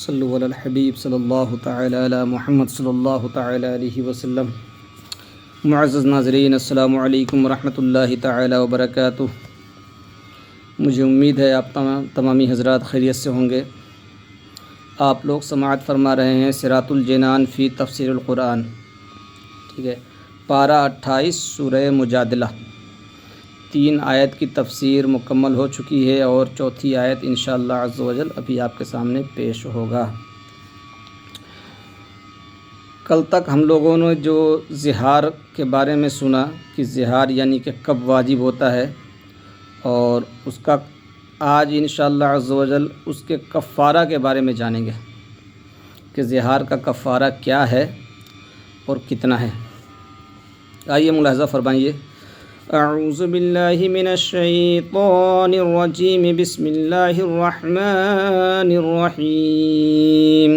صلو علی الحبیب صلی اللہ تعالی علی محمد صلی اللہ تعالی علیہ وسلم۔ معزز ناظرین، السلام علیکم ورحمۃ اللہ تعالی وبرکاتہ۔ مجھے امید ہے آپ تمامی حضرات خیریت سے ہوں گے۔ آپ لوگ سماعت فرما رہے ہیں صراط الجنان فی تفسیر القرآن، ٹھیک ہے، پارہ 28 سورہ مجادلہ۔ 3 آیت کی تفسیر مکمل ہو چکی ہے اور چوتھی آیت انشاءاللہ عز و جل ابھی آپ کے سامنے پیش ہوگا۔ کل تک ہم لوگوں نے جو زہار کے بارے میں سنا کہ زہار یعنی کہ کب واجب ہوتا ہے، اور اس کا آج انشاءاللہ عز و جل اس کے کفارہ کے بارے میں جانیں گے کہ زہار کا کفارہ کیا ہے اور کتنا ہے۔ آئیے ملاحظہ فرمائیے۔ اعوذ باللہ من الشیطان الرجیم، بسم اللہ الرحمن الرحیم۔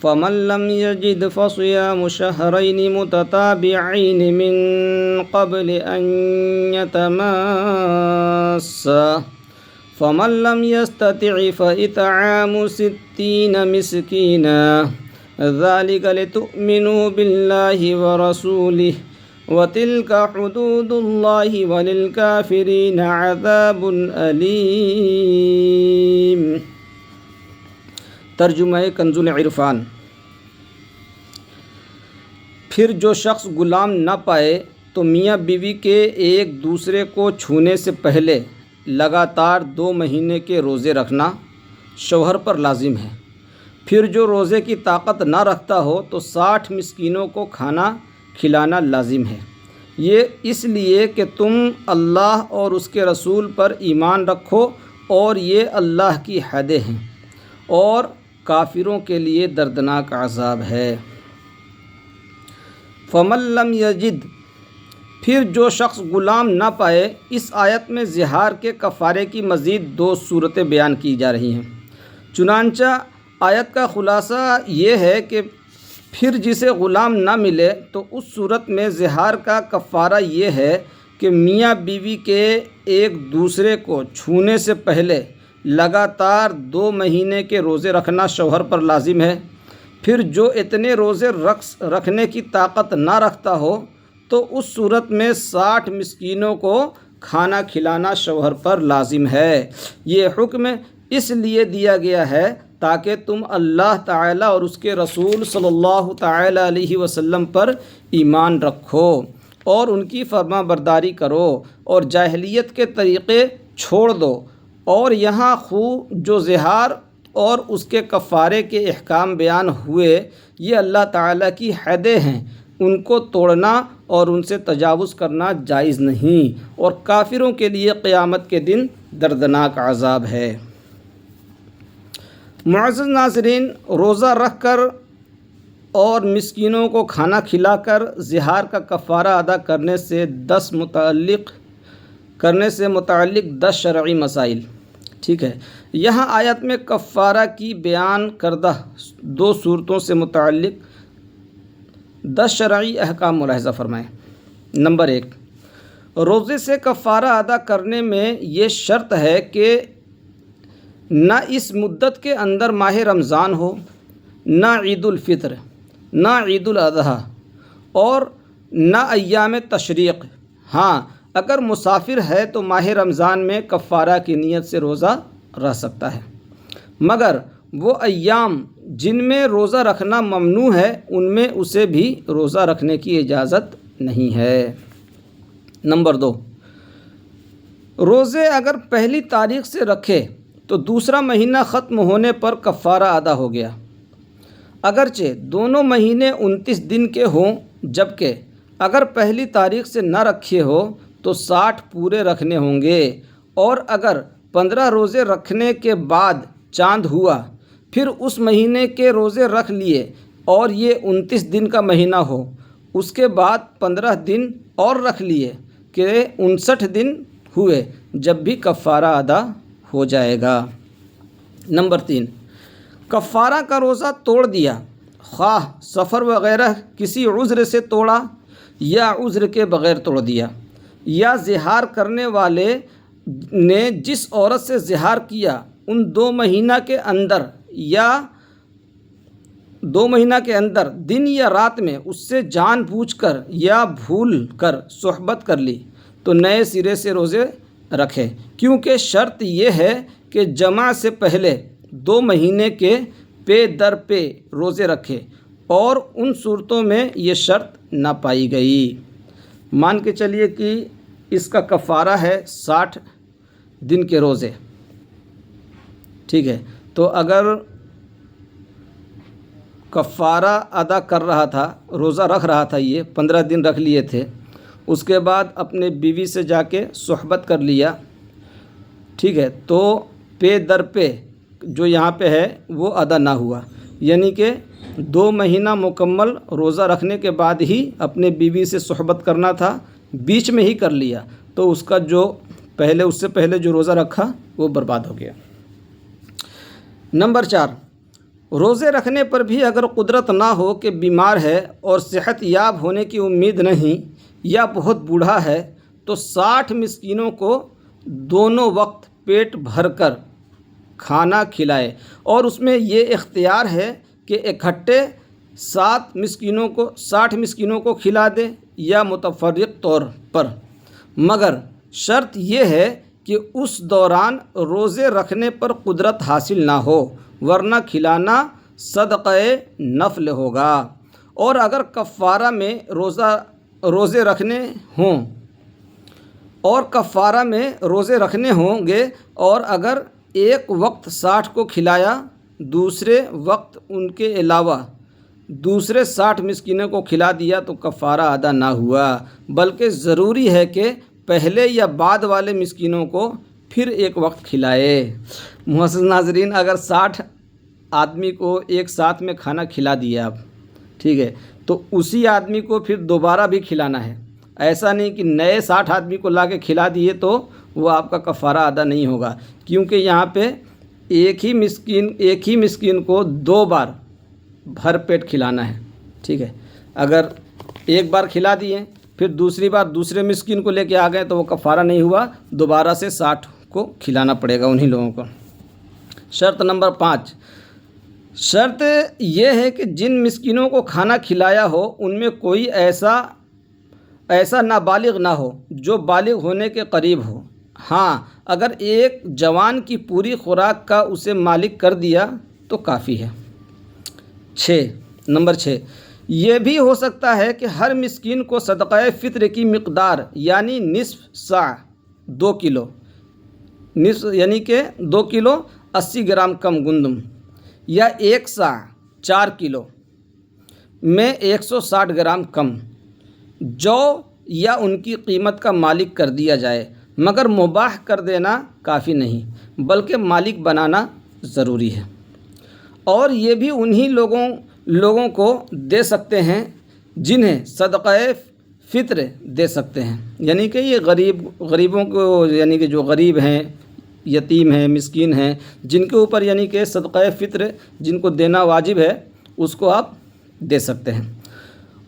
فمن لم يجد فصيام شهرين متتابعين من قبل أن يتماسا، فمن لم يستطع فإطعام 60 مسكينا، ذلك لتؤمنوا بالله ورسوله، وتلك حدود الله، وللكافرين عذاب أليم۔ ترجمہ کنز العرفان۔ پھر جو شخص غلام نہ پائے تو میاں بیوی کے ایک دوسرے کو چھونے سے پہلے لگاتار 2 مہینے کے روزے رکھنا شوہر پر لازم ہے۔ پھر جو روزے کی طاقت نہ رکھتا ہو تو 60 مسکینوں کو کھانا کھلانا لازم ہے۔ یہ اس لیے کہ تم اللہ اور اس کے رسول پر ایمان رکھو، اور یہ اللہ کی حدیں ہیں، اور کافروں کے لیے دردناک عذاب ہے۔ فمن لم یجد، پھر جو شخص غلام نہ پائے۔ اس آیت میں زہار کے کفارے کی مزید 2 صورتیں بیان کی جا رہی ہیں۔ چنانچہ آیت کا خلاصہ یہ ہے کہ پھر جسے غلام نہ ملے تو اس صورت میں زہار کا کفارہ یہ ہے کہ میاں بیوی کے ایک دوسرے کو چھونے سے پہلے لگاتار 2 مہینے کے روزے رکھنا شوہر پر لازم ہے۔ پھر جو اتنے روزے رکھنے کی طاقت نہ رکھتا ہو تو اس صورت میں 60 مسکینوں کو کھانا کھلانا شوہر پر لازم ہے۔ یہ حکم اس لیے دیا گیا ہے تاکہ تم اللہ تعالی اور اس کے رسول صلی اللہ تعالی علیہ وسلم پر ایمان رکھو اور ان کی فرما برداری کرو اور جاہلیت کے طریقے چھوڑ دو۔ اور یہاں جو زہار اور اس کے کفارے کے احکام بیان ہوئے، یہ اللہ تعالیٰ کی حدیں ہیں، ان کو توڑنا اور ان سے تجاوز کرنا جائز نہیں، اور کافروں کے لیے قیامت کے دن دردناک عذاب ہے۔ معزز ناظرین، روزہ رکھ کر اور مسکینوں کو کھانا کھلا کر زہار کا کفارہ ادا کرنے سے متعلق 10 شرعی مسائل، ٹھیک ہے۔ یہاں آیت میں کفارہ کی بیان کردہ 2 صورتوں سے متعلق 10 شرعی احکام ملاحظہ فرمائیں۔ نمبر 1، روزے سے کفارہ ادا کرنے میں یہ شرط ہے کہ نہ اس مدت کے اندر ماہ رمضان ہو، نہ عید الفطر، نہ عید الاضحیٰ، اور نہ ایام تشریق۔ ہاں، اگر مسافر ہے تو ماہ رمضان میں کفارہ کی نیت سے روزہ رہ سکتا ہے، مگر وہ ایام جن میں روزہ رکھنا ممنوع ہے ان میں اسے بھی روزہ رکھنے کی اجازت نہیں ہے۔ نمبر 2، روزے اگر پہلی تاریخ سے رکھے تو دوسرا مہینہ ختم ہونے پر کفارہ ادا ہو گیا، اگرچہ دونوں مہینے 29 دن کے ہوں، جبکہ اگر پہلی تاریخ سے نہ رکھے ہو تو 60 پورے رکھنے ہوں گے، اور اگر 15 روزے رکھنے کے بعد چاند ہوا پھر اس مہینے کے روزے رکھ لیے اور یہ 29 دن کا مہینہ ہو، اس کے بعد 15 دن اور رکھ لیے کہ 59 دن ہوئے، جب بھی کفارہ ادا ہو جائے گا۔ نمبر 3، کفارہ کا روزہ توڑ دیا، خواہ سفر وغیرہ کسی عذر سے توڑا یا عذر کے بغیر توڑ دیا، یا زہار کرنے والے نے جس عورت سے زہار کیا ان 2 مہینہ کے اندر یا 2 مہینہ کے اندر دن یا رات میں اس سے جان بوجھ کر یا بھول کر صحبت کر لی تو نئے سرے سے روزے رکھے، کیونکہ شرط یہ ہے کہ جمع سے پہلے 2 مہینے کے پے در پے روزے رکھے، اور ان صورتوں میں یہ شرط نہ پائی گئی۔ مان کے چلیے کہ اس کا کفارہ ہے 60 دن کے روزے، ٹھیک ہے، تو اگر کفارہ ادا کر رہا تھا، روزہ رکھ رہا تھا، یہ 15 دن رکھ لیے تھے، اس کے بعد اپنے بیوی سے جا کے صحبت کر لیا، ٹھیک ہے، تو پے در پے جو یہاں پہ ہے وہ ادا نہ ہوا، یعنی کہ 2 مہینہ مکمل روزہ رکھنے کے بعد ہی اپنے بیوی سے صحبت کرنا تھا، بیچ میں ہی کر لیا تو اس کا جو اس سے پہلے جو روزہ رکھا وہ برباد ہو گیا۔ نمبر 4، روزے رکھنے پر بھی اگر قدرت نہ ہو کہ بیمار ہے اور صحت یاب ہونے کی امید نہیں یا بہت بوڑھا ہے تو 60 مسکینوں کو دونوں وقت پیٹ بھر کر کھانا کھلائے، اور اس میں یہ اختیار ہے کہ اکٹھے 60 مسکینوں کو کھلا دے یا متفرق طور پر، مگر شرط یہ ہے کہ اس دوران روزے رکھنے پر قدرت حاصل نہ ہو، ورنہ کھلانا صدقہ نفل ہوگا۔ اور اگر کفارہ میں روزے رکھنے ہوں گے اور اگر ایک وقت 60 کو کھلایا، دوسرے وقت ان کے علاوہ دوسرے 60 مسکینوں کو کھلا دیا تو کفارہ ادا نہ ہوا، بلکہ ضروری ہے کہ پہلے یا بعد والے مسکینوں کو پھر ایک وقت کھلائے۔ معزز ناظرین، اگر 60 آدمی کو ایک ساتھ میں کھانا کھلا دیا آپ، ٹھیک ہے، تو اسی آدمی کو پھر دوبارہ بھی کھلانا ہے، ایسا نہیں کہ نئے 60 آدمی کو لا کے کھلا دیے تو وہ آپ کا کفارہ ادا نہیں ہوگا، کیونکہ یہاں پہ ایک ہی مسکین کو 2 بار بھر پیٹ کھلانا ہے، ٹھیک ہے۔ اگر ایک بار کھلا دیے پھر دوسری بار دوسرے مسکین کو لے کے آ گئے تو وہ کفارہ نہیں ہوا، دوبارہ سے 60 کو کھلانا پڑے گا انہی لوگوں کو۔ شرط نمبر 5، شرط یہ ہے کہ جن مسکینوں کو کھانا کھلایا ہو ان میں کوئی ایسا نابالغ نہ ہو جو بالغ ہونے کے قریب ہو۔ ہاں، اگر ایک جوان کی پوری خوراک کا اسے مالک کر دیا تو کافی ہے۔ نمبر 6، یہ بھی ہو سکتا ہے کہ ہر مسکین کو صدقہ فطر کی مقدار یعنی نصف صاع 2 کلو، یعنی کہ 2 کلو 80 گرام کم گندم، یا 1 صاع 4 کلو میں 160 گرام کم جو یا ان کی قیمت کا مالک کر دیا جائے، مگر مباح کر دینا کافی نہیں بلکہ مالک بنانا ضروری ہے۔ اور یہ بھی انہی لوگوں کو دے سکتے ہیں جنہیں صدقہ فطر دے سکتے ہیں، یعنی کہ یہ غریبوں کو، یعنی کہ جو غریب ہیں، یتیم ہیں، مسکین ہیں، جن کے اوپر یعنی کہ صدقہ فطر جن کو دینا واجب ہے اس کو آپ دے سکتے ہیں۔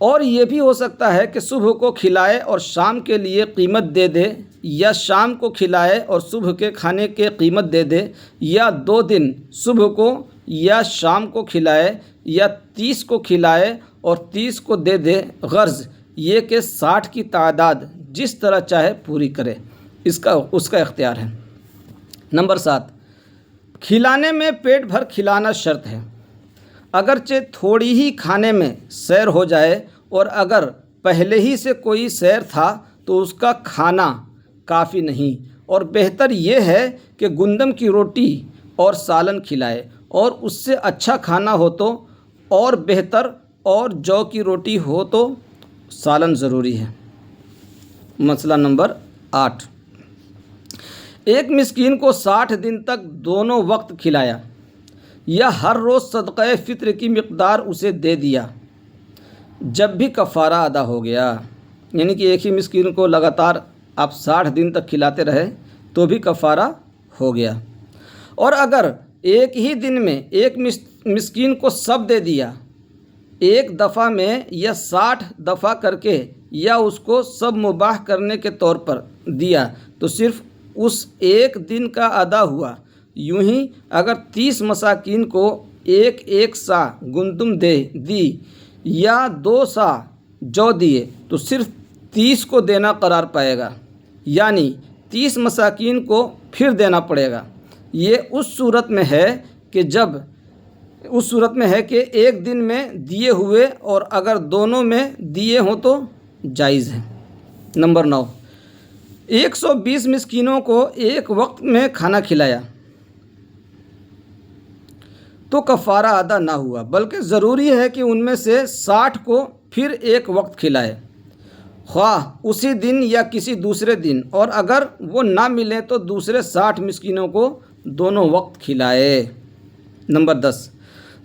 اور یہ بھی ہو سکتا ہے کہ صبح کو کھلائے اور شام کے لیے قیمت دے دے، یا شام کو کھلائے اور صبح کے کھانے کے قیمت دے دے، یا 2 دن صبح کو یا شام کو کھلائے، یا 30 کو کھلائے اور 30 کو دے دے، غرض یہ کہ 60 کی تعداد جس طرح چاہے پوری کرے، اس کا اختیار ہے۔ نمبر 7، کھلانے میں پیٹ بھر کھلانا شرط ہے، اگرچہ تھوڑی ہی کھانے میں سیر ہو جائے، اور اگر پہلے ہی سے کوئی سیر تھا تو اس کا کھانا کافی نہیں، اور بہتر یہ ہے کہ گندم کی روٹی اور سالن کھلائے، اور اس سے اچھا کھانا ہو تو اور بہتر، اور جو کی روٹی ہو تو سالن ضروری ہے۔ مسئلہ نمبر 8، ایک مسکین کو 60 دن تک دونوں وقت کھلایا، یا ہر روز صدقہ فطر کی مقدار اسے دے دیا، جب بھی کفارہ ادا ہو گیا، یعنی کہ ایک ہی مسکین کو لگاتار آپ 60 دن تک کھلاتے رہے تو بھی کفارہ ہو گیا۔ اور اگر ایک ہی دن میں ایک مسکین کو سب دے دیا، ایک دفعہ میں یا 60 دفعہ کر کے، یا اس کو سب مباح کرنے کے طور پر دیا، تو صرف اس ایک دن کا ادا ہوا۔ یوں ہی اگر 30 مساکین کو ایک سا گندم دی یا 2 سا جو دیے تو صرف 30 کو دینا قرار پائے گا، یعنی 30 مساکین کو پھر دینا پڑے گا۔ یہ اس صورت میں ہے کہ ایک دن میں دیے ہوئے اور اگر دونوں میں دیے ہوں تو جائز ہے۔ نمبر 9، 120 مسکینوں کو ایک وقت میں کھانا کھلایا تو کفارہ ادا نہ ہوا، بلکہ ضروری ہے کہ ان میں سے 60 کو پھر ایک وقت کھلائے، خواہ اسی دن یا کسی دوسرے دن، اور اگر وہ نہ ملے تو دوسرے 60 مسکینوں کو دونوں وقت کھلائے۔ نمبر 10،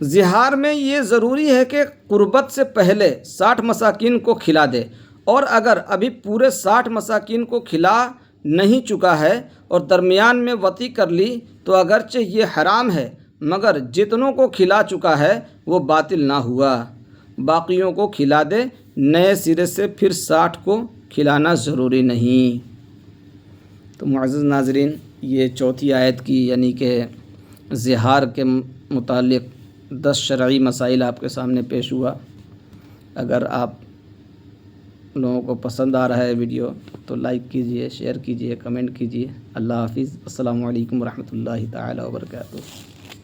زہار میں یہ ضروری ہے کہ قربت سے پہلے 60 مساکین کو کھلا دے، اور اگر ابھی پورے 60 مساکین کو کھلا نہیں چکا ہے اور درمیان میں وطی کر لی تو اگرچہ یہ حرام ہے مگر جتنوں کو کھلا چکا ہے وہ باطل نہ ہوا، باقیوں کو کھلا دے، نئے سرے سے پھر 60 کو کھلانا ضروری نہیں۔ تو معزز ناظرین، یہ چوتھی آیت کی یعنی کہ زہار کے متعلق 10 شرعی مسائل آپ کے سامنے پیش ہوا۔ اگر آپ لوگوں کو پسند آ رہا ہے ویڈیو تو لائک کیجئے، شیئر کیجئے، کمنٹ کیجئے۔ اللہ حافظ۔ السلام علیکم ورحمۃ اللہ تعالی وبرکاتہ۔